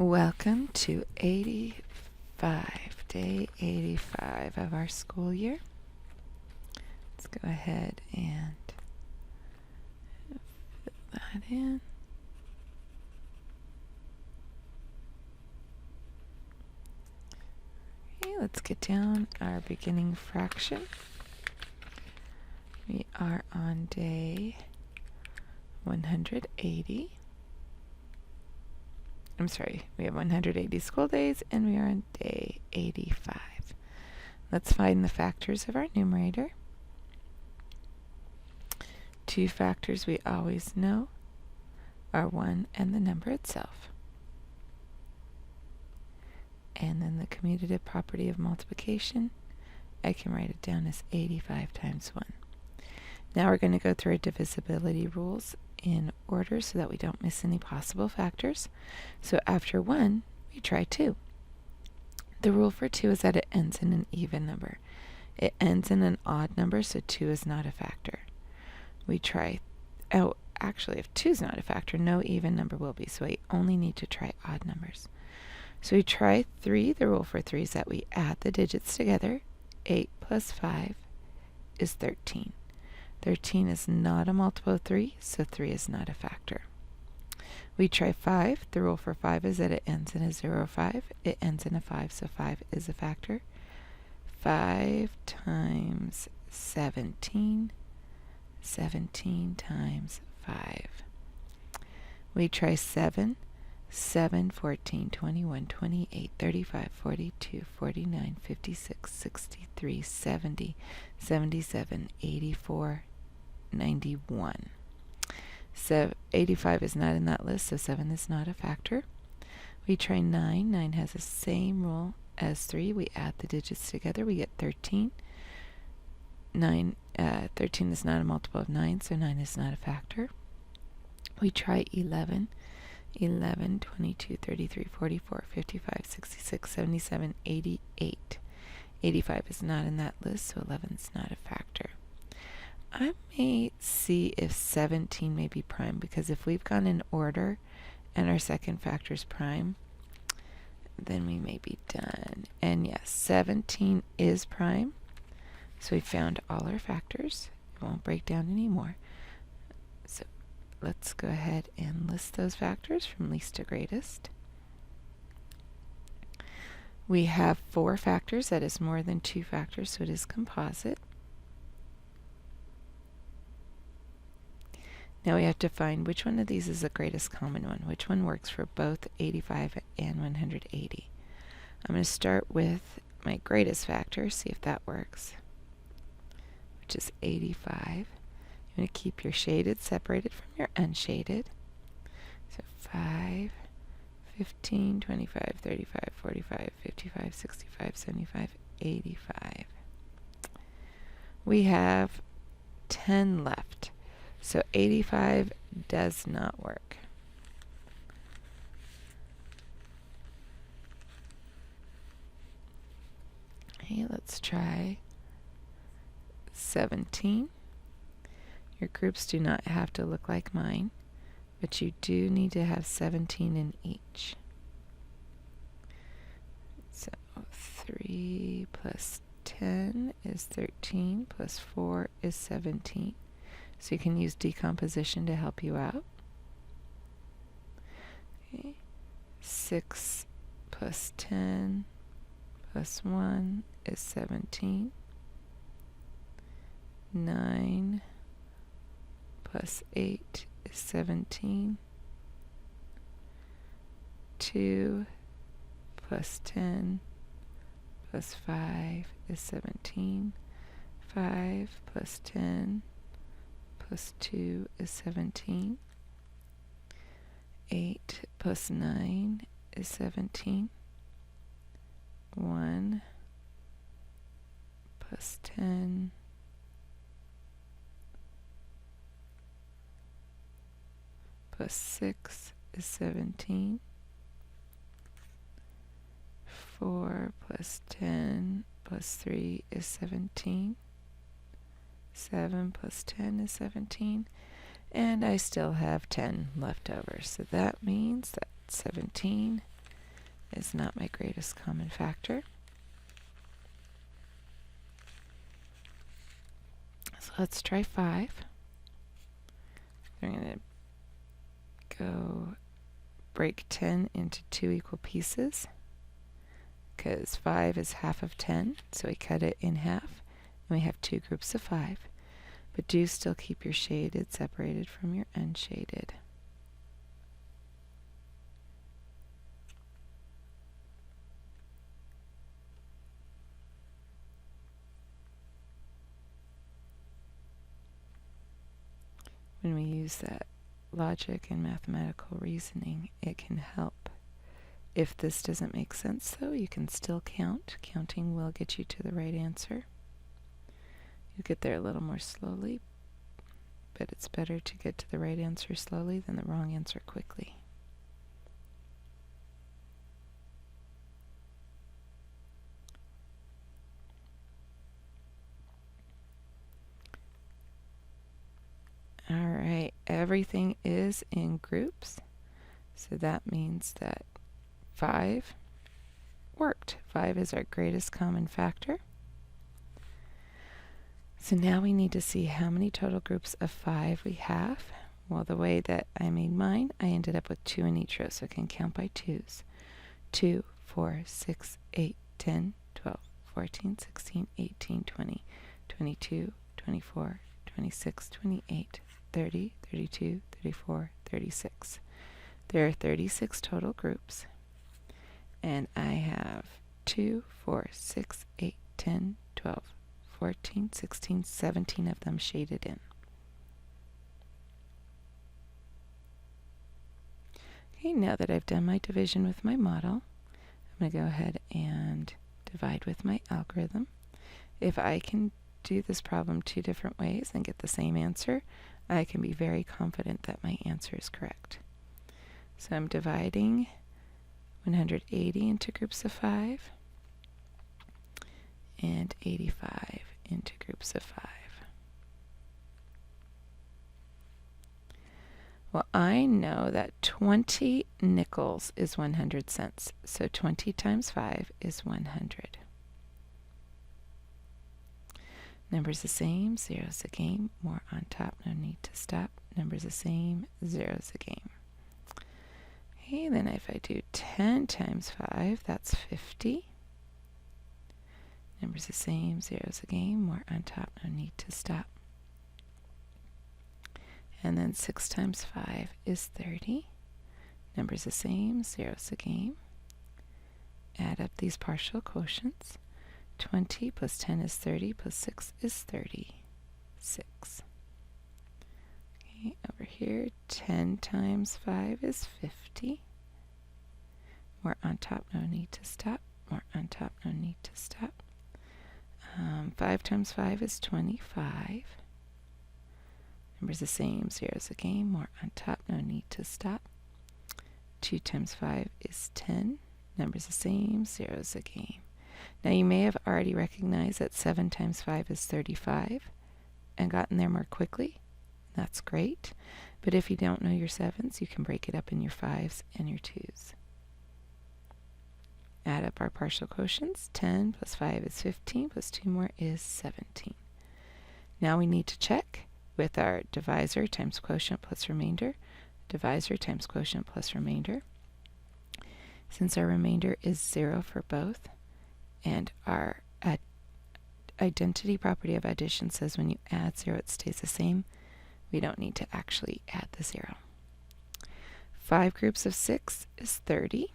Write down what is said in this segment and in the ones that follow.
Welcome to day 85 of our school year. Let's go ahead and fill that in. Okay, let's get down our beginning fraction. We are on day 180. I'm sorry, we have 180 school days and we are on day 85. Let's find the factors of our numerator. Two factors we always know are 1 and the number itself. And then the commutative property of multiplication, I can write it down as 85 times 1. Now we're going to go through our divisibility rules in order so that we don't miss any possible factors. So after 1, we try 2. The rule for 2 is that it ends in an even number. It ends in an odd number, so 2 is not a factor. We try, actually if 2 is not a factor, no even number will be, so we only need to try odd numbers. So we try 3. The rule for 3 is that we add the digits together. 8 plus 5 is 13. 13 is not a multiple of 3, so 3 is not a factor. We try 5. The rule for 5 is that it ends in a 0 or 5. It ends in a 5, so 5 is a factor. 5 times 17, 17 times 5. We try 7. 7, 14, 21, 28, 35, 42, 49, 56, 63, 70, 77, 84, 91. So 85 is not in that list, so 7 is not a factor. We try 9. 9 has the same rule as 3. We add the digits together. We get 13. 13 is not a multiple of 9, so 9 is not a factor. We try 11. 11, 22, 33, 44, 55, 66, 77, 88. 85 is not in that list, so 11 is not a factor. I may see if 17 may be prime, because if we've gone in order and our second factor is prime, then we may be done. And yes, 17 is prime, so we found all our factors. It won't break down anymore. So let's go ahead and list those factors from least to greatest. We have 4 factors, that is more than 2 factors, so it is composite. Now we have to find which one of these is the greatest common one, which one works for both 85 and 180. I'm going to start with my greatest factor, see if that works, which is 85. You're going to keep your shaded separated from your unshaded. So 5, 15, 25, 35, 45, 55, 65, 75, 85. We have 10 left. So 85 does not work. Okay, let's try 17. Your groups do not have to look like mine, but you do need to have 17 in each. So 3 plus 10 is 13, plus 4 is 17. So you can use decomposition to help you out. Okay. 6 plus 10 plus 1 is 17. 9 plus 8 is 17. 2 plus 10 plus 5 is 17. 5 plus 10 plus 2 is 17. 8 plus 9 is 17. 1 plus 10 plus 6 is 17. 4 plus 10 plus 3 is 17. 7 plus 10 is 17. And I still have 10 left over. So that means that 17 is not my greatest common factor. So let's try 5. I'm going to go break 10 into 2 equal pieces, because 5 is half of 10, so we cut it in half, and we have 2 groups of 5. But do still keep your shaded separated from your unshaded. When we use that logic and mathematical reasoning, it can help. If this doesn't make sense, though, you can still count. Counting will get you to the right answer. You get there a little more slowly, but it's better to get to the right answer slowly than the wrong answer quickly. Alright, everything is in groups, so that means that 5 worked. 5 is our greatest common factor. So now we need to see how many total groups of 5 we have. Well, the way that I made mine, I ended up with 2 in each row, so I can count by 2s. 2, 4, 6, 8, 10, 12, 14, 16, 18, 20, 22, 24, 26, 28, 30, 32, 34, 36. There are 36 total groups, and I have 2, 4, 6, 8, 10, 12, 14, 16, 17 of them shaded in. Okay, now that I've done my division with my model, I'm going to go ahead and divide with my algorithm. If I can do this problem 2 different ways and get the same answer, I can be very confident that my answer is correct. So I'm dividing 180 into groups of 5 and 85 into groups of 5. Well, I know that 20 nickels is 100 cents, so 20 times 5 is 100. Numbers the same, zeros a game, more on top, no need to stop. Numbers the same, zeros a game. Okay, then if I do 10 times 5, that's 50. Numbers the same, zeros a game, more on top, no need to stop. And then 6 times 5 is 30. Numbers the same, zeros a game. Add up these partial quotients. 20 plus 10 is 30, plus 6 is 36. Okay, over here, 10 times 5 is 50. More on top, no need to stop. More on top, no need to stop. 5 times 5 is 25. Numbers the same, zeros a game. More on top, no need to stop. 2 times 5 is 10. Numbers the same, zeros a game. Now you may have already recognized that 7 times 5 is 35 and gotten there more quickly. That's great. But if you don't know your 7s, you can break it up in your 5s and your 2s. Add up our partial quotients. 10 plus 5 is 15, plus 2 more is 17. Now we need to check with our divisor times quotient plus remainder. Divisor times quotient plus remainder. Since our remainder is 0 for both, and our identity property of addition says when you add 0 it stays the same, we don't need to actually add the 0. 5 groups of 6 is 30.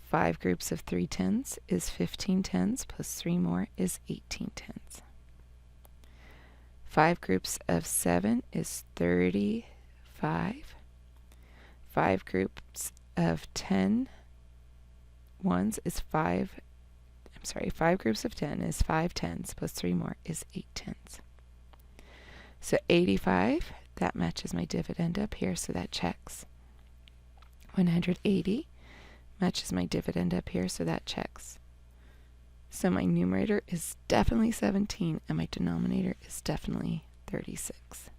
5 groups of 3 tens is 15 tens, plus 3 more is 18 tens. 5 groups of 7 is 35. 5 groups of 10 ones is 5 groups of 10 is 5 tens, plus 3 more is 8 tens. So 85, that matches my dividend up here, so that checks. 180 matches my dividend up here, so that checks. So my numerator is definitely 17, and my denominator is definitely 36.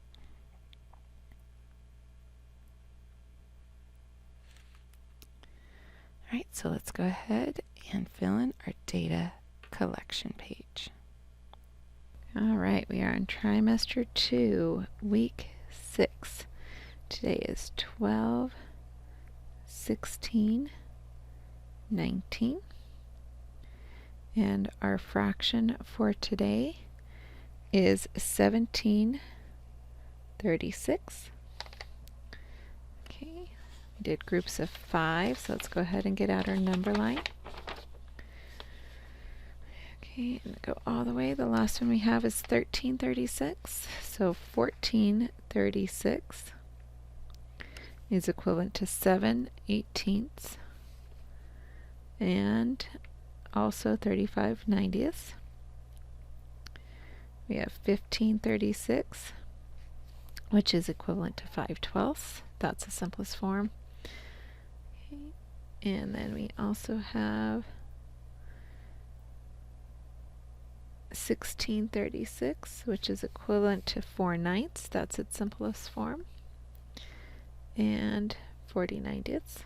Alright, so let's go ahead and fill in our data collection page. Alright, we are on trimester 2, week 6. Today is 12, 16, 19. And our fraction for today is 17/36. Okay, we did groups of 5, so let's go ahead and get out our number line. Okay, and go all the way. The last one we have is 13/36, so 14/36 is equivalent to 7/18 and also 35/90. We have 15/36, which is equivalent to 5/12. That's the simplest form. Okay. And then we also have 16/36, which is equivalent to 4/9. That's its simplest form. And 40/90.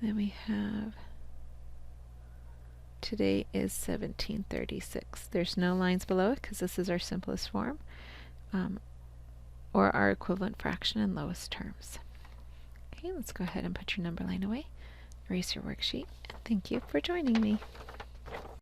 And then we have today is 17/36. There's no lines below it because this is our simplest form, or our equivalent fraction in lowest terms. Okay, let's go ahead and put your number line away, erase your worksheet, and thank you for joining me.